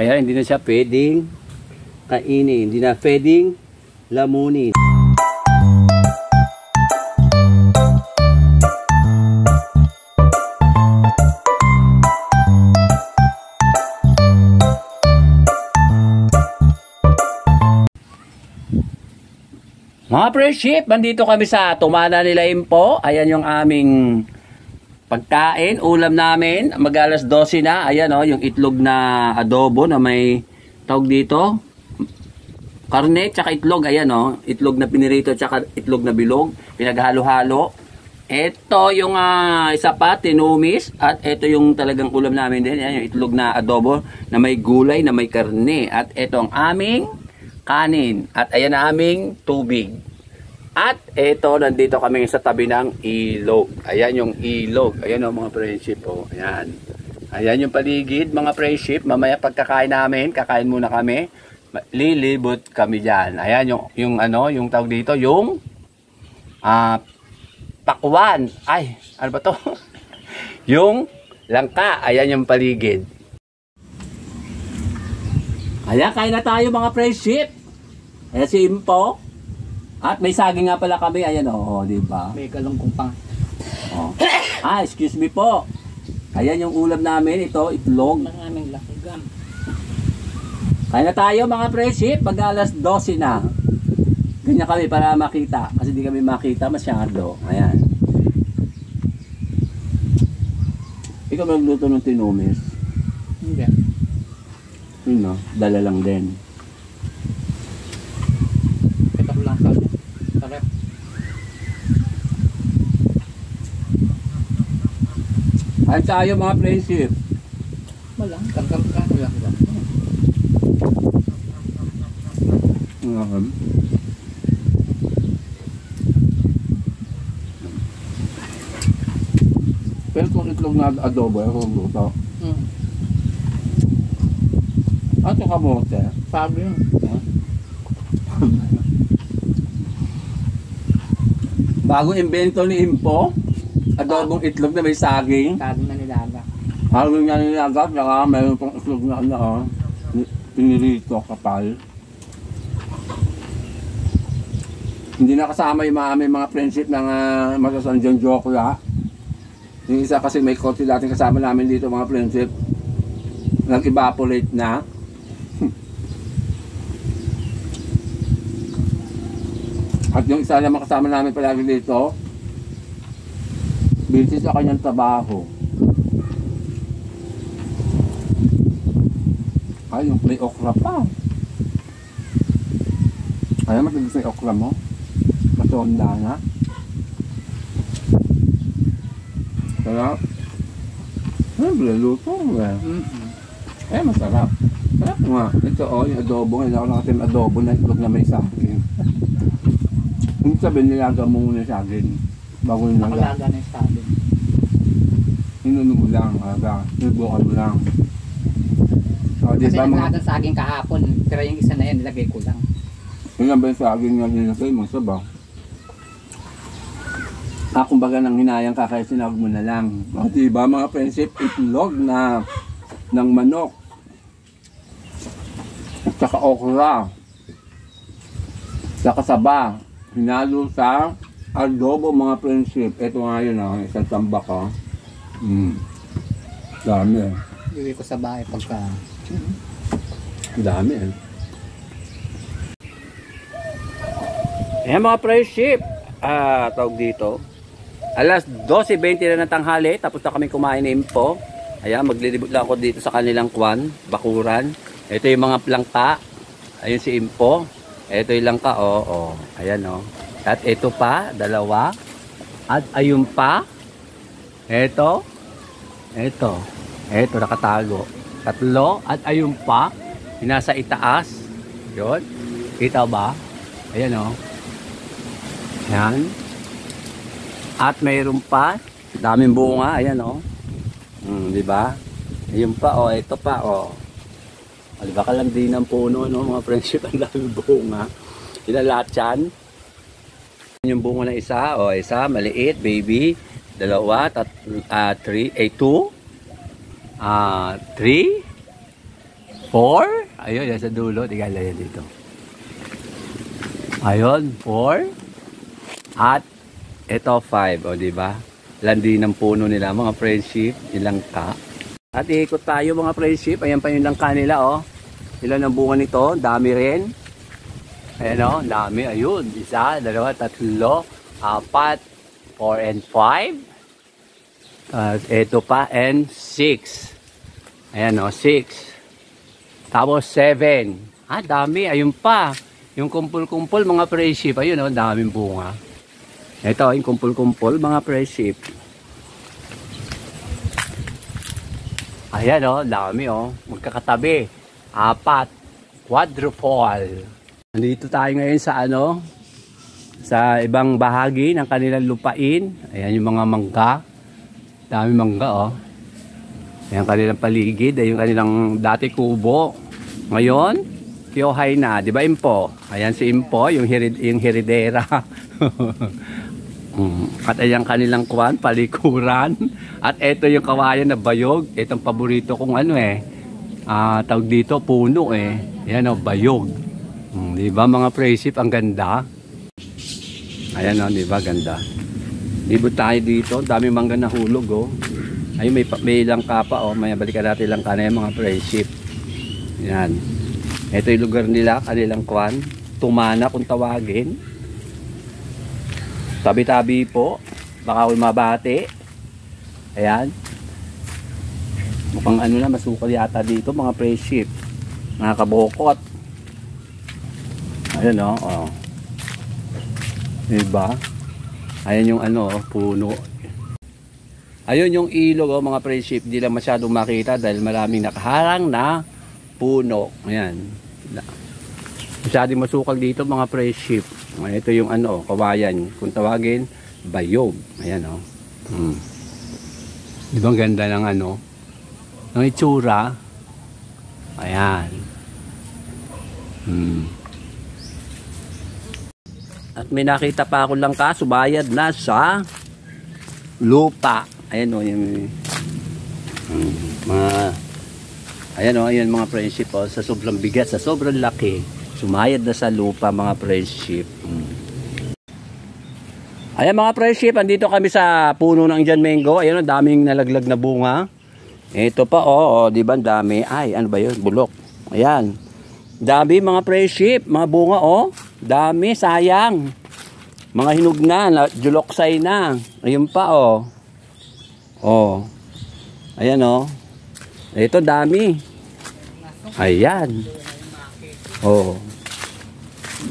Kaya hindi na siya pwedeng kainin, hindi na pwedeng lamunin. Mga friendship, nandito kami sa Tumana nila Impo. Ayan yung aming pagkain, ulam namin. Mag-alas 12 na. Ayan o, yung itlog na adobo na may tawag dito. Karne, tsaka itlog. Ayan o, itlog na pinirito, tsaka itlog na bilog. Pinaghalo-halo. Ito yung isa pa, tinumis. At ito yung talagang ulam namin din. Ayan yung itlog na adobo na may gulay, na may karne. At ito ang aming kanin. At ayan na aming tubig. At ito, nandito kami sa tabi ng ilog. Ayan yung ilog. Ayan o mga friendship. Oh. Ayan. Ayan yung paligid mga friendship. Mamaya pagkakain namin, kakain muna kami. Lilibot kami dyan. Ayan yung tawag dito, yung pakwan. Ay, ano ba to? Yung langka. Ayan yung paligid. Ayan, kain na tayo mga friendship. Ayan si Impo. At may saging nga pala kami. Ayan o, diba? May galungkong pang. Oh. Excuse me po. Ayan yung ulam namin. Ito, itlog. Maraming lakugam. Kain na tayo mga friendship. Pag alas 12 na. Ganyan kami para makita. Kasi di kami makita masyado. Ayan. Ikaw magluto ng tinumis? Hindi. Yun no, dala lang din. Ito ko lang kami. Sarap. Kain tayo mga friendship. Walang. Karkam ka. Walang. Pero kung itlog na adobo, kung luto. At yung kamote. Sabi yun. Bagong invento ni Impo. Adobong itlog na may saging. Saging na nilaga. Halo nga nilaga. Saka mayroon pang itlog na pinirito kapal. Hindi na kasama yung mga friendship ng Masasanjang Jokla. Yung isa kasi may konti dating kasama namin dito mga friendship. Nag-evaporate na. At yung isa naman kasama namin palagi dito, busy sa kanyang trabaho. Ay, yung may okra pa. Kaya matigas na yung okra mo. Masonda na. Sarap. Luto mo eh. Masarap. Sarap nga. Ito yung adobo. Ngayon ako nakatim adobo na itlog na may saging. Kung sabihin, nilaga mo muna sa akin bago yung laga. Nakalaga na yung saging. Inuno mo lang, alaga. Nibukan mo lang. So, Kasi diba, naglaga ng saging kahapon. Pero yung isa na yan, nilagay ko lang. Ilan ba yung saging nga nilagay mo? Sabaw? Kumbaga nang hinayang ka kaya sinawag mo na lang. O, diba mga friendship, itlog na ng manok. At saka okra. Saka saba. Hinalo sa adobo mga friendship. Ito nga yun isang tambak Dami Iwi ko sa bahay pagka... Dami mga friendship. Tawag dito. Alas 12:20 na ng tanghali. Tapos na kami kumain ng Impo. Ayan, maglilibot lang ako dito sa kanilang bakuran. Ito yung mga langka. Ayun si Impo. Ito yung langka, ayan, At ito pa, dalawa. At ayun pa. Ito, nakatago. Tatlo. At ayun pa, nasa itaas. Yun. Kita ba? Ayan, Ayan. At mayroon pa, daming bunga. Ayan, di ba? Ayun pa, ito pa, Baka lang din ng puno, mga friendship, ang daming bunga. Ilalat yan. Yung bunga na isa, isa, maliit, baby. Dalawa, 3, 2, 3, 4. Ayun, yan sa dulo. Tingnan yan dito. Ayun, 4. At ito 5, o diba? Landi ng puno nila, mga friendship, ilang ka. At iikot tayo mga friendship, ayan pa yung langka nila, oh. Ilan ang bunga nito, dami rin. Ayan o, dami, ayun. 1, 2, 3, 4, 4 and 5. Ito pa, and 6. Ayan o, 6. Tapos 7. Dami, ayun pa. Yung kumpul-kumpul mga friendship, ayun o, daming bunga. Ito, yung kumpul-kumpul mga friendship. Ayan o, dami o, magkakatabi. 4, quadruple. Nandito tayo ngayon sa sa ibang bahagi ng kanilang lupain. Ayan yung mga mangga. Dami mangga oh. Ayan kanilang paligid. Ayan yung kanilang dati kubo. Ngayon, kiyohay na. Di ba Impo? Ayan si Impo, yung heredera. At ayan kanilang palikuran. At ito yung kawayan na bayog. Itong paborito kong tawag dito, puno Ayan o, bayog. Diba mga friendship, ang ganda. Ayan o, diba, ganda. Libot tayo dito, dami mangga na hulog oh. Ayun, may ilang kapa oh. May balikan natin lang kanay mga friendship. Ayan. Ito yung lugar nila, kanilang Tumana kung tawagin. Tabi-tabi po. Baka mabati. Ayan. Mukhang na, masukal yata dito mga friendship. Mga kabokot. Ayan o, diba? Ayan yung puno. Ayun yung ilog o mga friendship. Hindi lang masyadong makita dahil maraming nakaharang na puno. Ayan. Masyadong masukal dito mga friendship. Ito yung kawayan. Kung tawagin, bayog. Ayan o. Diba ang ganda ng ng itsura? Ayan. At may nakita pa ako lang subayad na sa lupa. Ayan o, yung ayan mga friendship o, sa sobrang bigat, sa sobrang laki, sumayad na sa lupa mga friendship. Ayan mga friendship, andito kami sa puno ng Indian mango. Ayan o, daming nalaglag na bunga. Ito pa o, di ba dami? Ay, ano ba yun? Bulok. Ayan. Dami mga friendship, mga bunga oh. Dami, sayang. Mga hinog na, juloksay na. Ayun pa oh. Oh. Ayan oh. Ito dami. Ayan. Oh.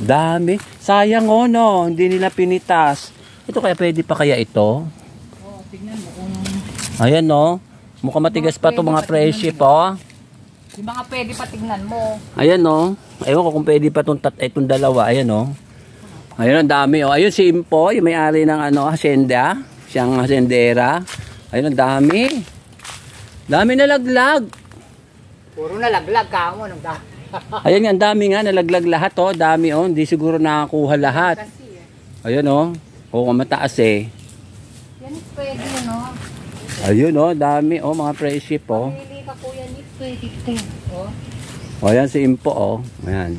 Dami. Sayang oh no, hindi nila pinitas. Ito kaya pwede pa kaya ito? Oh, tingnan mo kung ayan oh. Mukhang matigas pa to mga friendship oh. Di ba nga pwede pa tignan mo? Ayan o. Ayun ko kung pwede pa itong dalawa. Ayan o. Ayun ang dami o. Ayun si Impo, yung may-ari ng hacienda. Siyang haciendera. Ayun ang dami. Dami nalaglag. Puro nalaglag ka mo. Ayan ang dami nga nalaglag lahat o. Dami o. Hindi siguro nakakuha lahat. Ayun o. O mataas Yan pwede no. Ayun o. Dami o mga friendship o. O yan si Impo o. Ayan.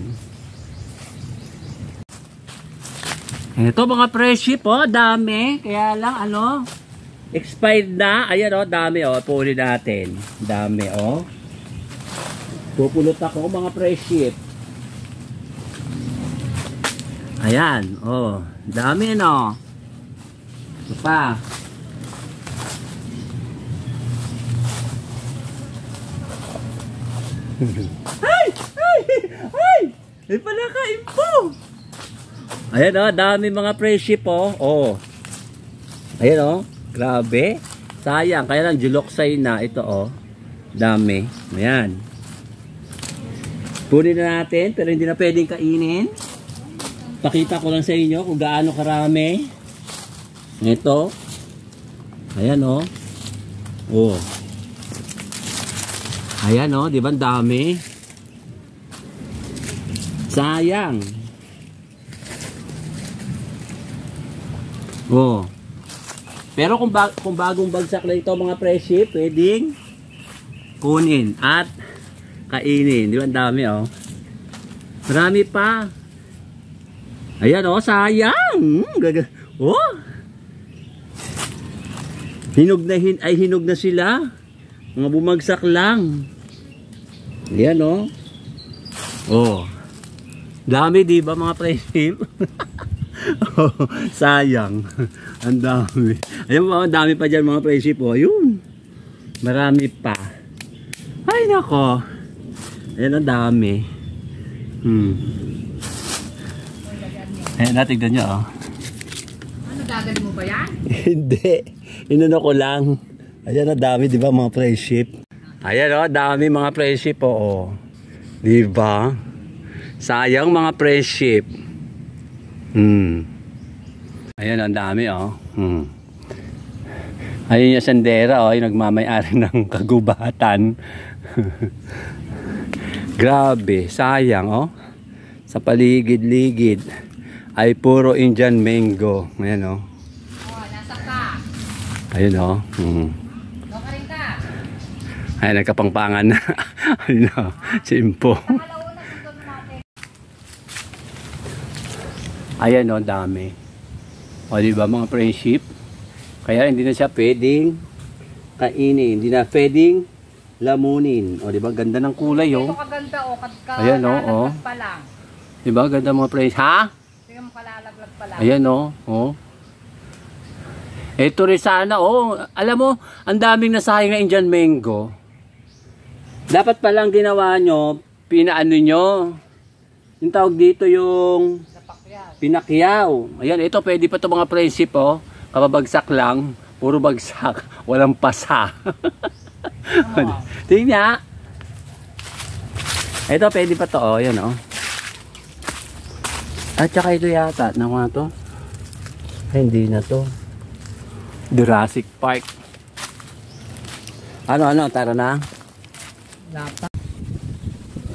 Ito mga friendship o. Dami. Kaya lang expired na. Ayan o. Dami o. Puli natin. Dami o. Pupulot ako mga friendship. Ayan o. Dami no. Ito pa. Ay! Ay! Ay! May pala ka, Impo! Ayan o, dami mga friendship o. Oh. Ayan o, grabe. Sayang, kaya lang juloksay na ito o. Dami. Ayan. Punin na natin, pero hindi na pwedeng kainin. Pakita ko lang sa inyo kung gaano karami. Ito. Ayan o. Oh. Ayan o, di ba dami? Sayang. Oh. Pero kung bagong bagsak na ito mga friendship, pwedeng kunin. At kainin. Di ba ang dami oh. Marami pa. Ayan oh, sayang. Oh. Hinog na sila. Mga bumagsak lang. Ayan oh. Oh. Dami di ba mga friendship? Oh, sayang. Ang dami. Ayan po, ang dami pa dyan mga friendship oh. Ayun. Marami pa. Ay nako. Ayan ang dami. Ayan, natignan nyo oh. Ano, gagawin mo ba yan? Hindi. Inano ko lang. Ayan ang dami di ba mga friendship? Ayan oh, dami mga friendship oh. Di ba? Sayang mga friendship. Ayan ang dami oh. Ayun yung sandera oh, yung nagmamay-ari ng kagubatan. Grabe, sayang oh. Sa paligid-ligid ay puro Indian mango. Ayan oh. Oh, nasa ka. Ayun oh. Doon ka rin ka. Ayan, nagkapangpangan na. Ayun oh, simpo. Nakalauna, sundan mo natin. Ayan oh, dami. O diba mga friendship? Kaya hindi na siya pwedeng kainin. Hindi na pwedeng lamunin. O diba, ganda ng kulay oh. Ito kaganda oh. Ayan oh. Pa lang. Diba, ganda mga friendship. Ha? Tingnan mo kalalaglag pa lang. Ayan oh. Oh. Ito rin sana oh. Alam mo, ang daming nasayang na Indian mango. Dapat palang ginawa nyo, pinaano nyo. Yung tawag dito yung pinakyaw. Ayan, ito pwede pa ito mga friendship oh. Kapabagsak lang, puro bagsak, walang pasa. Tingnan. Ito pwede pa to oh, ayan oh. At saka ito yata, nakuha to. Ay, hindi na to. Jurassic Park. Ano, tara na. Lata.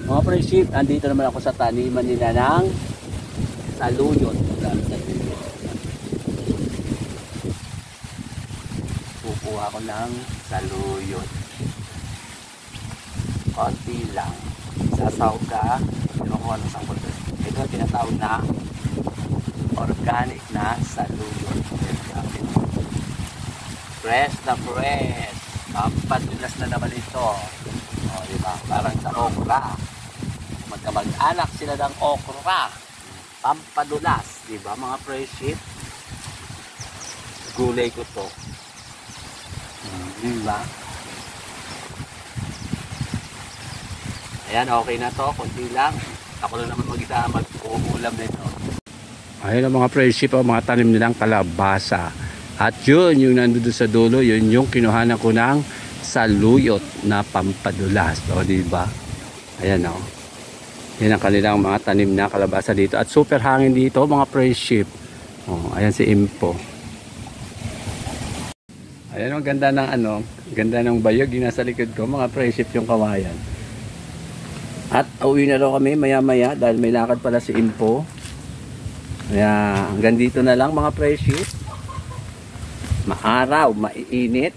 Mga friendship, andito naman ako sa taniman nila ng saluyot. Kukuha ko ng saluyot. Konti lang. Sasaw ka. Ano ko ano sa kulto. Ito ang tinatawag na organic na saluyot. Fresh na fresh. Pampadulas na naman ito. O, diba? Parang sa okra. Magkamag-anak sila ng okra. Pampadulas. Diba mga friendship? Gulay ko to. Diba? Ayan, okay na to. Kunti lang. Ako lang naman mag-isa mag-uulam nito. Ayan ang mga friendship, mga tanim nilang kalabasa. At yun, yung nandun sa dulo, yun yung kinuhanan ko ng saluyot na pampadulas. O, diba? Ayan o. Yan ang kanilang mga tanim na kalabasa dito. At super hangin dito, mga friendship. O, ayan si Impo. Ayan o, ganda ng ganda ng bayog yung nasa likod ko, mga friendship yung kawayan. At uwi na raw kami maya-maya dahil may lakad pala si Impo. Kaya hanggang dito na lang mga friendship. Maaraw, maiinit.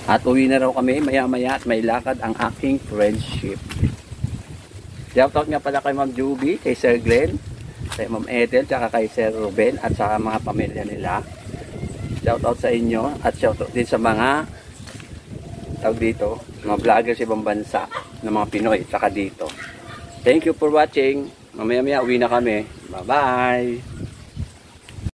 At uwi na raw kami maya-maya at may lakad ang aking friendship. Shoutout nga pala kay Ma'am Juby, kay Sir Glenn, kay Ma'am Ethel, tsaka kay Sir Ruben at saka mga pamilya nila. Shoutout sa inyo at shoutout din sa mga tawag dito, mga vloggers sa ibang bansa ng mga Pinoy tsaka dito. Thank you for watching. Mamaya-maya uwi na kami. Bye-bye!